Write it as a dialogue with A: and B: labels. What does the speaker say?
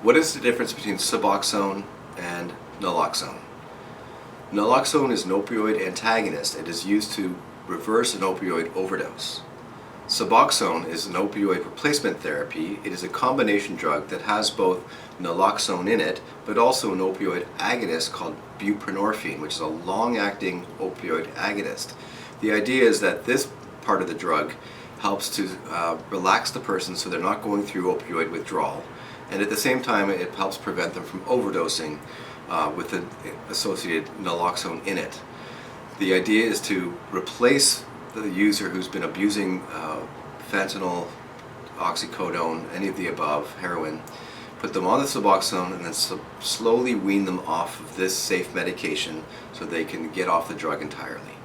A: What is the difference between Suboxone and Naloxone? Naloxone is an opioid antagonist. It is used to reverse an opioid overdose. Suboxone is an opioid replacement therapy. It is a combination drug that has both naloxone in it, but also an opioid agonist called buprenorphine, which is a long-acting opioid agonist. The idea is that this part of the drug helps to relax the person so they're not going through opioid withdrawal, and at the same time it helps prevent them from overdosing with the associated naloxone in it. The idea is to replace the user who's been abusing fentanyl, oxycodone, any of the above, heroin, put them on the Suboxone and then slowly wean them off of this safe medication so they can get off the drug entirely.